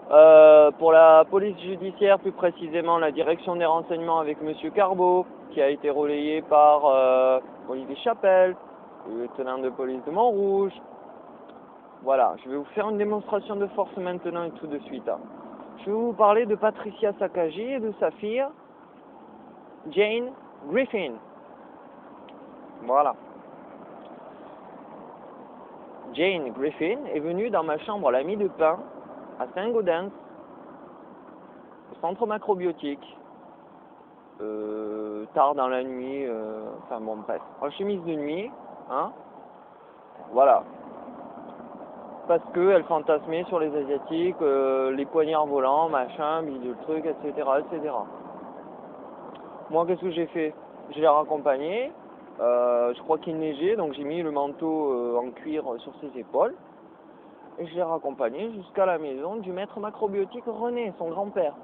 Pour la police judiciaire, plus précisément la direction des renseignements avec Monsieur Carbeau, qui a été relayé par Olivier Chapelle, le lieutenant de police de Montrouge. Voilà, je vais vous faire une démonstration de force maintenant et tout de suite. Je vais vous parler de Patricia Saakashvili et de sa fille, Jane Griffin. Voilà. Jane Griffin est venue dans ma chambre à la mi de pain, à Saint-Gaudens, au centre macrobiotique, tard dans la nuit, enfin bon bref, en chemise de nuit, hein, voilà, parce qu'elle fantasmait sur les Asiatiques, les poignards volants, machin, bidule truc, etc., etc. Moi, qu'est-ce que j'ai fait? Je l'ai raccompagnée, je crois qu'il neigeait, donc j'ai mis le manteau en cuir sur ses épaules, et je l'ai raccompagnée jusqu'à la maison du maître macrobiotique René, son grand-père.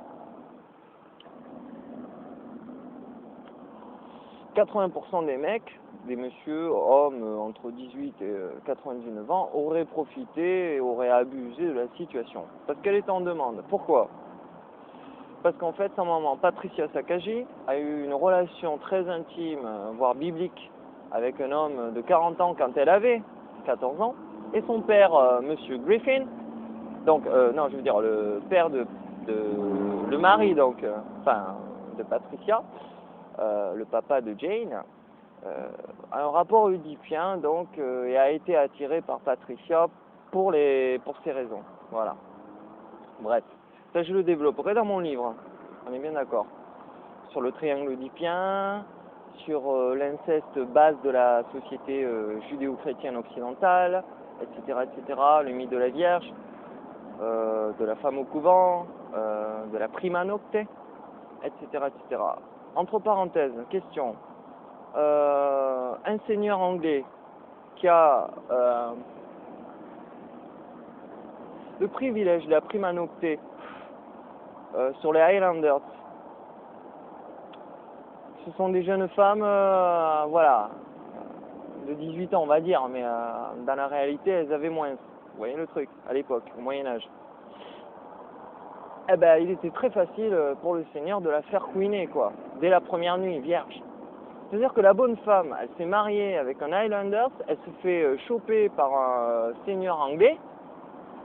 80% des mecs, des messieurs, hommes entre 18 et 99 ans, auraient profité et auraient abusé de la situation. Parce qu'elle était en demande. Pourquoi? Parce qu'en fait, sa maman, Patricia Saakashvili, a eu une relation très intime, voire biblique, avec un homme de 40 ans quand elle avait 14 ans. Et son père, Monsieur Griffin, donc, non, je veux dire, le père le mari, donc, enfin, de Patricia, le papa de Jane, a un rapport oedipien donc et a été attiré par Patricia pour ces raisons. Voilà. Bref, ça je le développerai dans mon livre. On est bien d'accord. Sur le triangle oedipien, sur l'inceste base de la société judéo-chrétienne occidentale, etc., etc. Le mythe de la Vierge, de la femme au couvent, de la prima nocte, etc., etc. Entre parenthèses, question. Un seigneur anglais qui a le privilège de la prima nocte sur les Highlanders. Ce sont des jeunes femmes, voilà, de 18 ans on va dire, mais dans la réalité elles avaient moins. Vous voyez le truc, à l'époque, au Moyen-Âge. Eh ben, il était très facile pour le seigneur de la faire couiner, quoi, dès la première nuit, vierge. C'est-à-dire que la bonne femme, elle s'est mariée avec un Highlanders, elle se fait choper par un seigneur anglais,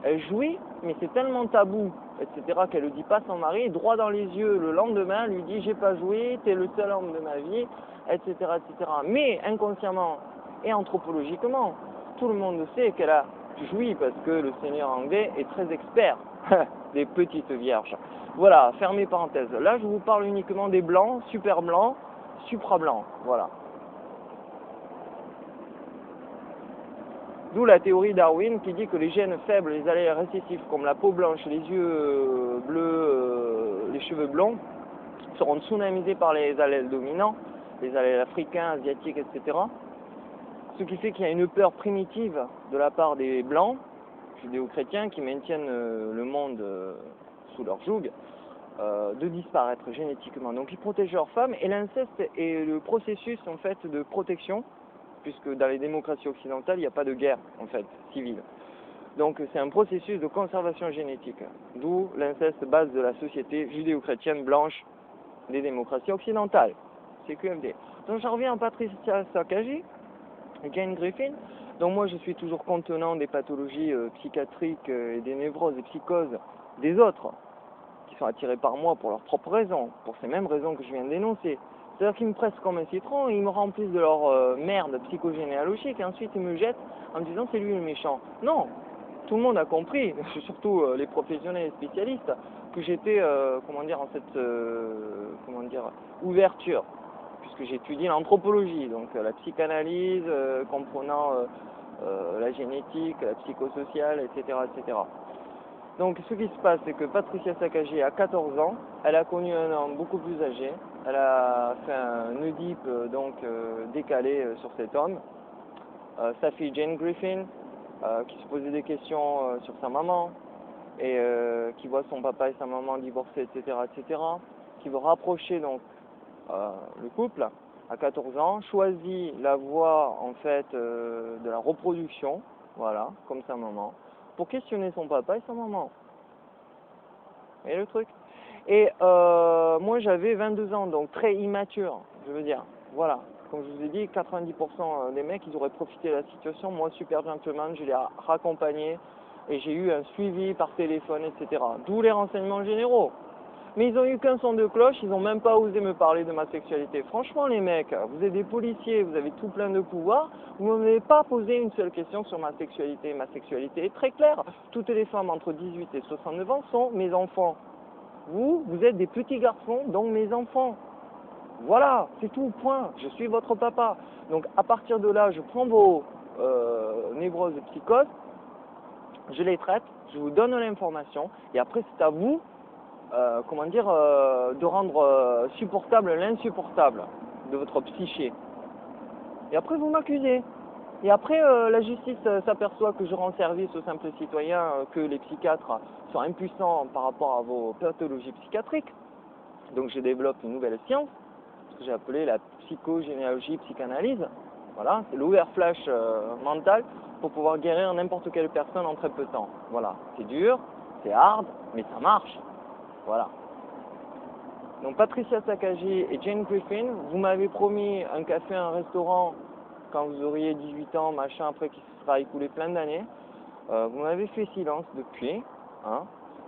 elle jouit, mais c'est tellement tabou, etc., qu'elle ne le dit pas à son mari, droit dans les yeux, le lendemain, elle lui dit « j'ai pas joui, t'es le seul homme de ma vie », etc., etc. Mais inconsciemment et anthropologiquement, tout le monde sait qu'elle a joui parce que le seigneur anglais est très expert des petites vierges. Voilà, fermez parenthèse. Là, je vous parle uniquement des blancs, super blancs, supra-blanc, voilà. D'où la théorie Darwin qui dit que les gènes faibles, les allèles récessifs comme la peau blanche, les yeux bleus, les cheveux blonds, seront tsunamisés par les allèles dominants, les allèles africains, asiatiques, etc. Ce qui fait qu'il y a une peur primitive de la part des blancs, judéo-chrétiens, qui maintiennent le monde sous leur joug, de disparaître génétiquement. Donc ils protègent leurs femmes et l'inceste est le processus en fait de protection, puisque dans les démocraties occidentales il n'y a pas de guerre en fait civile. Donc c'est un processus de conservation génétique, d'où l'inceste base de la société judéo-chrétienne blanche des démocraties occidentales, CQFD. Donc j'en reviens à Patricia Saakashvili, Jane Griffin. Donc moi je suis toujours contenant des pathologies psychiatriques et des névroses et psychoses des autres, qui sont attirés par moi pour leurs propres raisons, pour ces mêmes raisons que je viens de dénoncer. C'est-à-dire qu'ils me pressent comme un citron, et ils me remplissent de leur merde psychogénéalogique, et ensuite ils me jettent en me disant c'est lui le méchant. Non, tout le monde a compris, surtout les professionnels et spécialistes, que j'étais, comment dire, en cette, comment dire, ouverture, puisque j'étudie l'anthropologie, donc la psychanalyse, comprenant la génétique, la psychosociale, etc., etc. Donc ce qui se passe, c'est que Patricia Saakashvili a 14 ans, elle a connu un homme beaucoup plus âgé, elle a fait un Oedipe donc décalé sur cet homme. Sa fille Jane Griffin, qui se posait des questions sur sa maman, et qui voit son papa et sa maman divorcer, etc., etc., qui veut rapprocher donc le couple à 14 ans, choisit la voie en fait de la reproduction, voilà, comme sa maman, pour questionner son papa et sa maman. Vous voyez le truc? Et moi j'avais 22 ans, donc très immature, je veux dire. Voilà. Comme je vous ai dit, 90% des mecs, ils auraient profité de la situation. Moi, super gentleman, je l'ai raccompagné et j'ai eu un suivi par téléphone, etc. D'où les renseignements généraux. Mais ils ont eu qu'un son de cloche, ils n'ont même pas osé me parler de ma sexualité. Franchement, les mecs, vous êtes des policiers, vous avez tout plein de pouvoir, vous ne m'avez pas posé une seule question sur ma sexualité. Ma sexualité est très claire. Toutes les femmes entre 18 et 69 ans sont mes enfants. Vous êtes des petits garçons, donc mes enfants. Voilà, c'est tout, point. Je suis votre papa. Donc à partir de là, je prends vos névroses et psychoses, je les traite, je vous donne l'information, et après c'est à vous, de rendre supportable l'insupportable de votre psyché. Et après vous m'accusez. Et après la justice s'aperçoit que je rends service aux simples citoyens, que les psychiatres sont impuissants par rapport à vos pathologies psychiatriques. Donc je développe une nouvelle science, que j'ai appelée la psychogénéalogie psychanalyse. Voilà, c'est l'overflash mental pour pouvoir guérir n'importe quelle personne en très peu de temps. Voilà, c'est dur, c'est hard, mais ça marche. Voilà. Donc Patricia Saakagi et Jane Griffin, vous m'avez promis un café, un restaurant quand vous auriez 18 ans, machin, après qu'il se sera écoulé plein d'années. Vous m'avez fait silence depuis. Hein.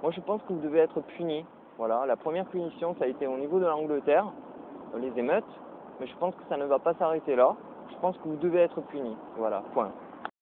Moi je pense que vous devez être punis. Voilà, la première punition ça a été au niveau de l'Angleterre, les émeutes, mais je pense que ça ne va pas s'arrêter là. Je pense que vous devez être punis. Voilà, point.